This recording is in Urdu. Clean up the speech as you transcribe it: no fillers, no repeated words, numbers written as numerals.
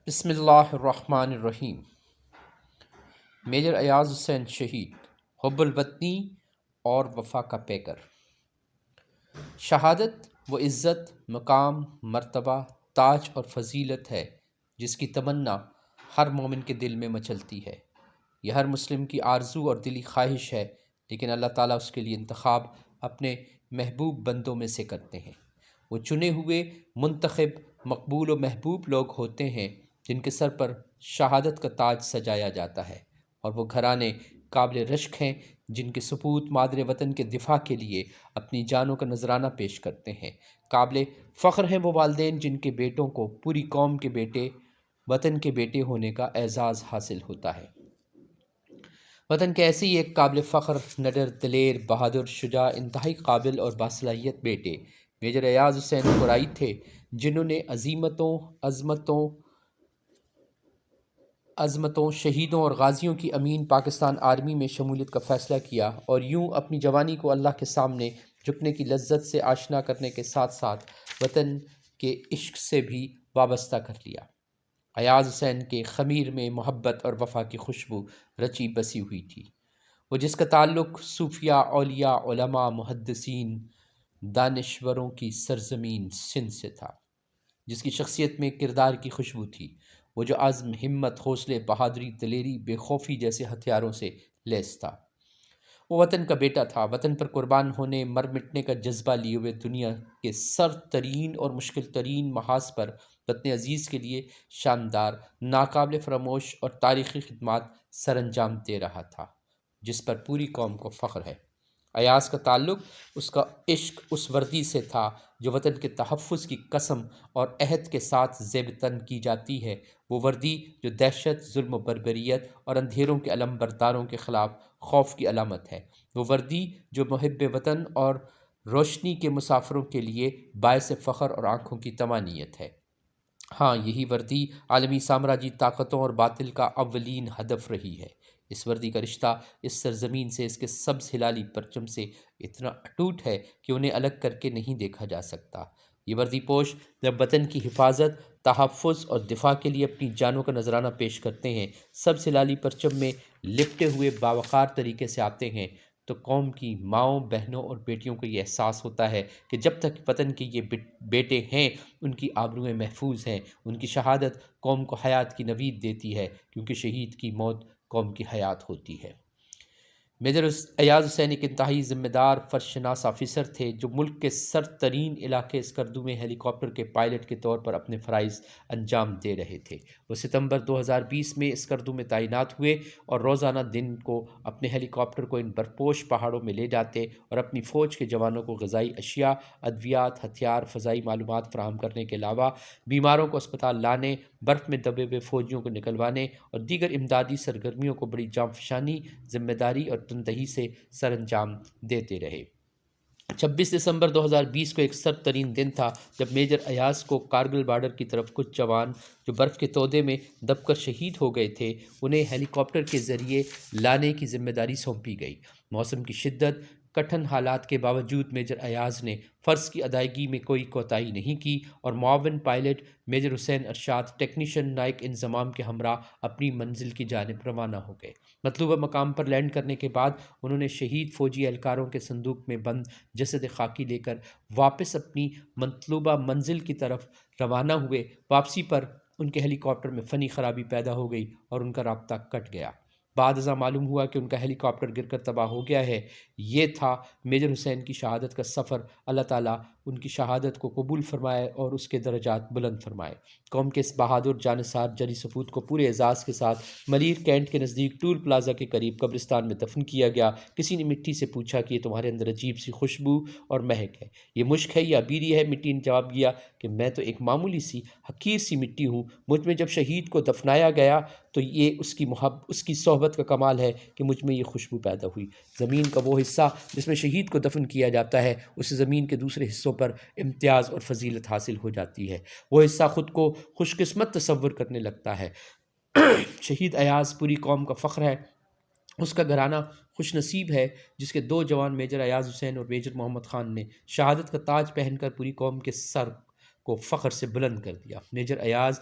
بسم اللہ الرحمن الرحیم۔ میجر ایاز حسین شہید، حب الوطنی اور وفا کا پیکر۔ شہادت وہ عزت، مقام، مرتبہ، تاج اور فضیلت ہے جس کی تمنا ہر مومن کے دل میں مچلتی ہے۔ یہ ہر مسلم کی آرزو اور دلی خواہش ہے، لیکن اللہ تعالیٰ اس کے لیے انتخاب اپنے محبوب بندوں میں سے کرتے ہیں۔ وہ چنے ہوئے منتخب، مقبول و محبوب لوگ ہوتے ہیں جن کے سر پر شہادت کا تاج سجایا جاتا ہے، اور وہ گھرانے قابل رشک ہیں جن کے سپوت مادر وطن کے دفاع کے لیے اپنی جانوں کا نذرانہ پیش کرتے ہیں۔ قابل فخر ہیں وہ والدین جن کے بیٹوں کو پوری قوم کے بیٹے، وطن کے بیٹے ہونے کا اعزاز حاصل ہوتا ہے۔ وطن کے ایسے ہی ایک قابل فخر، نڈر، دلیر، بہادر، شجاع، انتہائی قابل اور باصلاحیت بیٹے میجر ایاز حسین قرائی تھے، جنہوں نے عظمتوں، شہیدوں اور غازیوں کی امین پاکستان آرمی میں شمولیت کا فیصلہ کیا، اور یوں اپنی جوانی کو اللہ کے سامنے جھکنے کی لذت سے آشنا کرنے کے ساتھ ساتھ وطن کے عشق سے بھی وابستہ کر لیا۔ ایاز حسین کے خمیر میں محبت اور وفا کی خوشبو رچی بسی ہوئی تھی۔ وہ جس کا تعلق صوفیاء، اولیاء، علماء، محدثین، دانشوروں کی سرزمین سندھ سے تھا، جس کی شخصیت میں کردار کی خوشبو تھی، وہ جو عزم، ہمت، حوصلے، بہادری، دلیری، بے خوفی جیسے ہتھیاروں سے لیس تھا۔ وہ وطن کا بیٹا تھا، وطن پر قربان ہونے، مر مٹنے کا جذبہ لیے ہوئے دنیا کے سرد ترین اور مشکل ترین محاذ پر وطن عزیز کے لیے شاندار، ناقابل فراموش اور تاریخی خدمات سر انجام دے رہا تھا، جس پر پوری قوم کو فخر ہے۔ ایاز کا تعلق، اس کا عشق اس وردی سے تھا جو وطن کے تحفظ کی قسم اور عہد کے ساتھ زیب تن کی جاتی ہے، وہ وردی جو دہشت، ظلم و بربریت اور اندھیروں کے علم برداروں کے خلاف خوف کی علامت ہے، وہ وردی جو محب وطن اور روشنی کے مسافروں کے لیے باعث فخر اور آنکھوں کی تمانیت ہے۔ ہاں، یہی وردی عالمی سامراجی طاقتوں اور باطل کا اولین ہدف رہی ہے۔ اس وردی کا رشتہ اس سرزمین سے، اس کے سبز ہلالی پرچم سے اتنا اٹوٹ ہے کہ انہیں الگ کر کے نہیں دیکھا جا سکتا۔ یہ وردی پوش جب وطن کی حفاظت، تحفظ اور دفاع کے لیے اپنی جانوں کا نذرانہ پیش کرتے ہیں، سبز ہلالی پرچم میں لپٹے ہوئے باوقار طریقے سے آتے ہیں، تو قوم کی ماؤں، بہنوں اور بیٹیوں کو یہ احساس ہوتا ہے کہ جب تک وطن کے یہ بیٹے ہیں، ان کی آبروئیں محفوظ ہیں، ان کی شہادت قوم کو حیات کی نوید دیتی ہے، کیونکہ شہید کی موت قوم کی حیات ہوتی ہے۔ میجر ایاز حسین ایک انتہائی ذمہ دار، فرشناس آفیسر تھے جو ملک کے سرد ترین علاقے اسکردو میں ہیلی کاپٹر کے پائلٹ کے طور پر اپنے فرائض انجام دے رہے تھے۔ وہ ستمبر 2020 میں اسکردو میں تعینات ہوئے اور روزانہ دن کو اپنے ہیلی کاپٹر کو ان برپوش پہاڑوں میں لے جاتے اور اپنی فوج کے جوانوں کو غذائی اشیاء، ادویات، ہتھیار، فضائی معلومات فراہم کرنے کے علاوہ بیماروں کو اسپتال لانے، برف میں دبے ہوئے فوجیوں کو نکلوانے اور دیگر امدادی سرگرمیوں کو بڑی جانفشانی، ذمہ داری اور تندہی سے سر انجام دیتے رہے۔ 26 دسمبر 2020 کو ایک سرد ترین دن تھا جب میجر ایاز کو کارگل بارڈر کی طرف کچھ جوان جو برف کے تودے میں دب کر شہید ہو گئے تھے، انہیں ہیلی کاپٹر کے ذریعے لانے کی ذمہ داری سونپی گئی۔ موسم کی شدت، کٹھن حالات کے باوجود میجر ایاز نے فرض کی ادائیگی میں کوئی کوتاہی نہیں کی، اور معاون پائلٹ میجر حسین ارشاد، ٹیکنیشین نائک انضمام کے ہمراہ اپنی منزل کی جانب روانہ ہو گئے۔ مطلوبہ مقام پر لینڈ کرنے کے بعد انہوں نے شہید فوجی اہلکاروں کے صندوق میں بند جسد خاکی لے کر واپس اپنی مطلوبہ منزل کی طرف روانہ ہوئے۔ واپسی پر ان کے ہیلی کاپٹر میں فنی خرابی پیدا ہو گئی اور ان کا رابطہ کٹ گیا۔ بعد ازاں معلوم ہوا کہ ان کا ہیلی کاپٹر گر کر تباہ ہو گیا ہے۔ یہ تھا میجر حسین کی شہادت کا سفر۔ اللہ تعالیٰ ان کی شہادت کو قبول فرمائے اور اس کے درجات بلند فرمائے۔ قوم کے اس بہادر جانثار جری سپوت کو پورے اعزاز کے ساتھ ملیر کینٹ کے نزدیک ٹول پلازا کے قریب قبرستان میں دفن کیا گیا۔ کسی نے مٹی سے پوچھا کہ یہ تمہارے اندر عجیب سی خوشبو اور مہک ہے، یہ مشک ہے یا بیری ہے؟ مٹی نے جواب دیا کہ میں تو ایک معمولی سی حقیر سی مٹی ہوں، مجھ میں جب شہید کو دفنایا گیا تو یہ اس کی صحبت کا کمال ہے کہ مجھ میں یہ خوشبو پیدا ہوئی۔ زمین کا وہ حصہ جس میں شہید کو دفن کیا جاتا ہے، اس زمین کے دوسرے حصوں پر امتیاز اور فضیلت حاصل ہو جاتی ہے۔ وہ حصہ خود کو خوش قسمت تصور کرنے لگتا ہے۔ شہید ایاز پوری قوم کا فخر ہے، اس کا گھرانہ خوش نصیب ہے جس کے دو جوان میجر ایاز حسین اور میجر محمد خان نے شہادت کا تاج پہن کر پوری قوم کے سر کو فخر سے بلند کر دیا۔ میجر ایاز